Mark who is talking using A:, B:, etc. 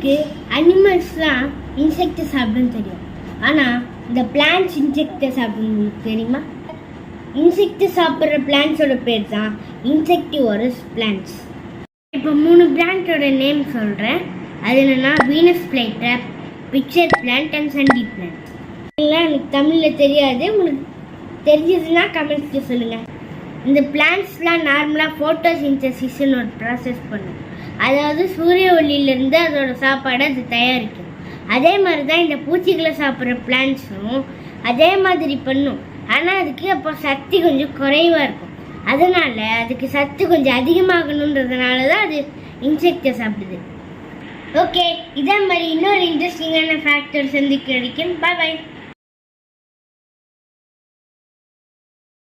A: உங்களுக்கு அனிமல்ஸ்லாம் இன்செக்ட் சாப்பிடுன்னு தெரியும், ஆனால் இந்த பிளான்ட்ஸ் இன்செக்டை சாப்பிடுன்னு தெரியுமா? இன்செக்ட் சாப்பிட்ற பிளான்ட்ஸோட பேர் தான் இன்செக்டிவரஸ் பிளான்ட்ஸ். இப்போ 3 பிளான்ட்டோட நேம் சொல்கிறேன். அது என்னென்னா Venus flytrap, pitcher plant and sundew plant. இதெல்லாம் எனக்கு தமிழில் தெரியாது, உங்களுக்கு தெரிஞ்சதுன்னா கமெண்ட்ஸில் சொல்லுங்கள். இந்த பிளான்ட்ஸ்லாம் நார்மலாக ஃபோட்டோசிந்தசிஸ்ன்னு ஒரு ப்ராசஸ் பண்ணும். அதாவது சூரிய ஒளியிலேருந்து அதோட சாப்பாடை அது தயாரிக்கும். அதே மாதிரி தான் இந்த பூச்சிகளை சாப்பிட்ற பிளான்ட்ஸும் அதே மாதிரி பண்ணும். ஆனால் அதுக்கு அப்போ சக்தி கொஞ்சம் குறைவாக இருக்கும். அதனால் அதுக்கு சத்து கொஞ்சம் அதிகமாகணுன்றதுனால தான் அது இன்செக்டை சாப்பிடுது. ஓகே, இதே மாதிரி இன்னொரு இன்ட்ரெஸ்டிங்கான ஃபேக்டர் சந்திக்க கிடைக்கும். பாய் பாய்.